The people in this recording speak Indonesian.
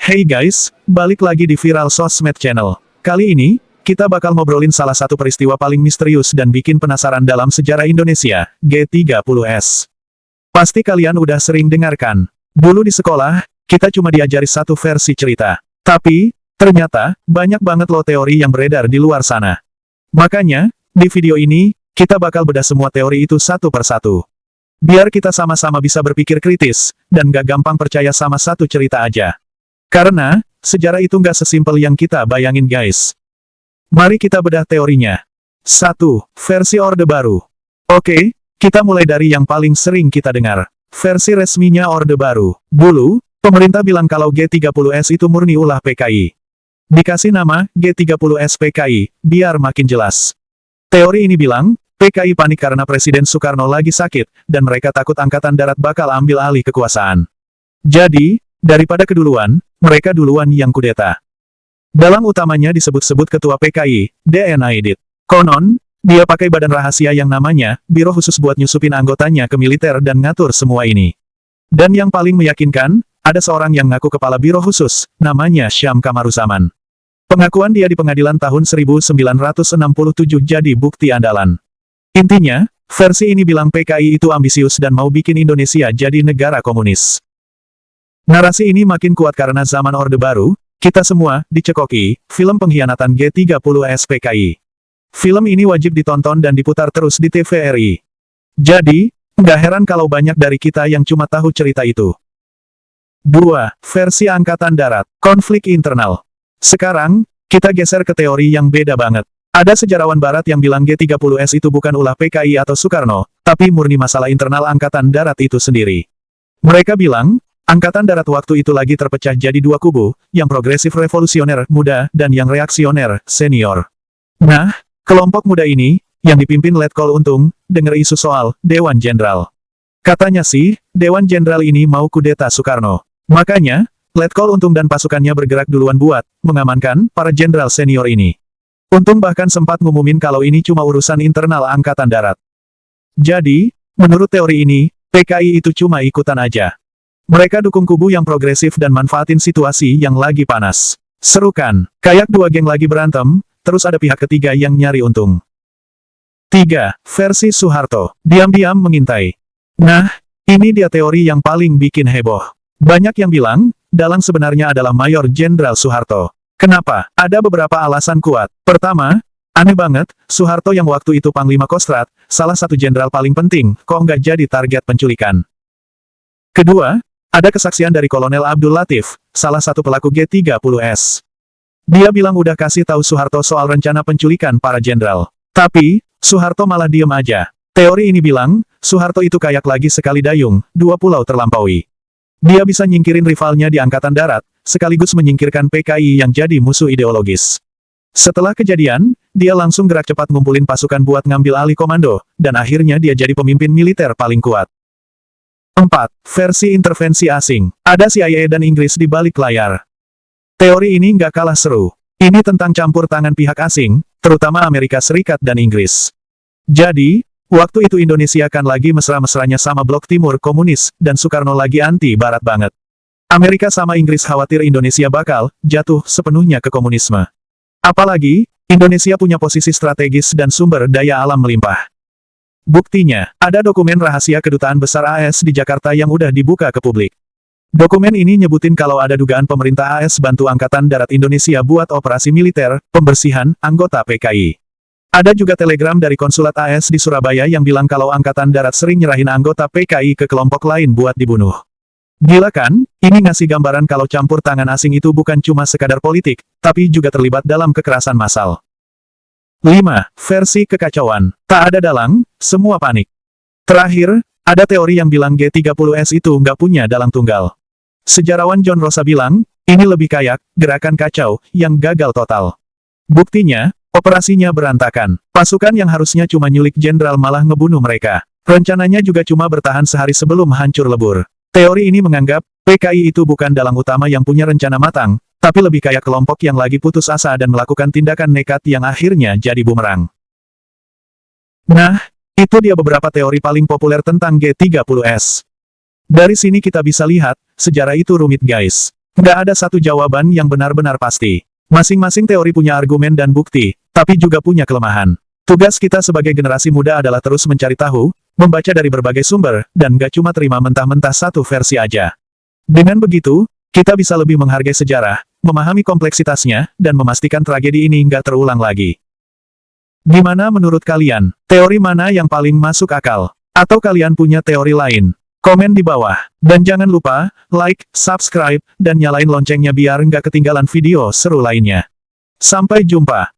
Hey guys, balik lagi di Viral Sosmed Channel. Kali ini, kita bakal ngobrolin salah satu peristiwa paling misterius dan bikin penasaran dalam sejarah Indonesia, G30S. Pasti kalian udah sering dengarkan. Dulu di sekolah, kita cuma diajari satu versi cerita. Tapi, ternyata, banyak banget loh teori yang beredar di luar sana. Makanya, di video ini, kita bakal bedah semua teori itu satu persatu. Biar kita sama-sama bisa berpikir kritis, dan gak gampang percaya sama satu cerita aja. Karena, sejarah itu nggak sesimpel yang kita bayangin guys. Mari kita bedah teorinya. 1. Versi Orde Baru. Oke, kita mulai dari yang paling sering kita dengar. Versi resminya Orde Baru. Dulu, pemerintah bilang kalau G30S itu murni ulah PKI. Dikasih nama, G30S PKI, biar makin jelas. Teori ini bilang, PKI panik karena Presiden Soekarno lagi sakit, dan mereka takut Angkatan Darat bakal ambil alih kekuasaan. Jadi, daripada keduluan, mereka duluan yang kudeta. Dalam utamanya disebut-sebut Ketua PKI, D.N. Aidit. Konon, dia pakai badan rahasia yang namanya, Biro Khusus buat nyusupin anggotanya ke militer dan ngatur semua ini. Dan yang paling meyakinkan, ada seorang yang ngaku kepala Biro Khusus, namanya Syam Kamaruzaman. Pengakuan dia di pengadilan tahun 1967 jadi bukti andalan. Intinya, versi ini bilang PKI itu ambisius dan mau bikin Indonesia jadi negara komunis. Narasi ini makin kuat karena zaman Orde Baru, kita semua dicekoki film pengkhianatan G30S PKI. Film ini wajib ditonton dan diputar terus di TVRI. Jadi, nggak heran kalau banyak dari kita yang cuma tahu cerita itu. 2. Versi Angkatan Darat, konflik internal. Sekarang, kita geser ke teori yang beda banget. Ada sejarawan Barat yang bilang G30S itu bukan ulah PKI atau Soekarno, tapi murni masalah internal Angkatan Darat itu sendiri. Mereka bilang, Angkatan Darat waktu itu lagi terpecah jadi dua kubu, yang progresif revolusioner muda, dan yang reaksioner senior. Nah, kelompok muda ini, yang dipimpin Letkol Untung, dengar isu soal Dewan Jenderal. Katanya sih, Dewan Jenderal ini mau kudeta Soekarno. Makanya, Letkol Untung dan pasukannya bergerak duluan buat mengamankan para jenderal senior ini. Untung bahkan sempat ngumumin kalau ini cuma urusan internal Angkatan Darat. Jadi, menurut teori ini, PKI itu cuma ikutan aja. Mereka dukung kubu yang progresif dan manfaatin situasi yang lagi panas. Serukan, kayak dua geng lagi berantem, terus ada pihak ketiga yang nyari untung. 3. Versi Soeharto, diam-diam mengintai. Nah, ini dia teori yang paling bikin heboh. Banyak yang bilang, Dalang sebenarnya adalah Mayor Jenderal Soeharto. Kenapa? Ada beberapa alasan kuat. Pertama, aneh banget, Soeharto yang waktu itu Panglima Kostrad, salah satu jenderal paling penting, kok nggak jadi target penculikan. Kedua, ada kesaksian dari Kolonel Abdul Latif, salah satu pelaku G30S. Dia bilang udah kasih tahu Soeharto soal rencana penculikan para jenderal. Tapi, Soeharto malah diem aja. Teori ini bilang, Soeharto itu kayak lagi sekali dayung, dua pulau terlampaui. Dia bisa nyingkirin rivalnya di Angkatan Darat, sekaligus menyingkirkan PKI yang jadi musuh ideologis. Setelah kejadian, dia langsung gerak cepat ngumpulin pasukan buat ngambil alih komando, dan akhirnya dia jadi pemimpin militer paling kuat. 4. Versi intervensi asing. Ada CIA dan Inggris di balik layar. Teori ini nggak kalah seru. Ini tentang campur tangan pihak asing, terutama Amerika Serikat dan Inggris. Jadi, waktu itu Indonesia kan lagi mesra-mesranya sama Blok Timur komunis, dan Soekarno lagi anti-Barat banget. Amerika sama Inggris khawatir Indonesia bakal jatuh sepenuhnya ke komunisme. Apalagi, Indonesia punya posisi strategis dan sumber daya alam melimpah. Buktinya, ada dokumen rahasia Kedutaan Besar AS di Jakarta yang udah dibuka ke publik. Dokumen ini nyebutin kalau ada dugaan pemerintah AS bantu Angkatan Darat Indonesia buat operasi militer, pembersihan, anggota PKI. Ada juga telegram dari konsulat AS di Surabaya yang bilang kalau Angkatan Darat sering nyerahin anggota PKI ke kelompok lain buat dibunuh. Gila kan? Ini ngasih gambaran kalau campur tangan asing itu bukan cuma sekadar politik, tapi juga terlibat dalam kekerasan massal. 5. Versi kekacauan. Tak ada dalang, semua panik. Terakhir, ada teori yang bilang G30S itu nggak punya dalang tunggal. Sejarawan John Rosa bilang, ini lebih kayak gerakan kacau yang gagal total. Buktinya, operasinya berantakan. Pasukan yang harusnya cuma nyulik jenderal malah ngebunuh mereka. Rencananya juga cuma bertahan sehari sebelum hancur lebur. Teori ini menganggap, PKI itu bukan dalang utama yang punya rencana matang, tapi lebih kayak kelompok yang lagi putus asa dan melakukan tindakan nekat yang akhirnya jadi bumerang. Nah, itu dia beberapa teori paling populer tentang G30S. Dari sini kita bisa lihat, sejarah itu rumit guys. Nggak ada satu jawaban yang benar-benar pasti. Masing-masing teori punya argumen dan bukti, tapi juga punya kelemahan. Tugas kita sebagai generasi muda adalah terus mencari tahu, membaca dari berbagai sumber, dan nggak cuma terima mentah-mentah satu versi aja. Dengan begitu, kita bisa lebih menghargai sejarah, memahami kompleksitasnya, dan memastikan tragedi ini nggak terulang lagi. Gimana menurut kalian? Teori mana yang paling masuk akal? Atau kalian punya teori lain? Komen di bawah. Dan jangan lupa, like, subscribe, dan nyalain loncengnya biar nggak ketinggalan video seru lainnya. Sampai jumpa.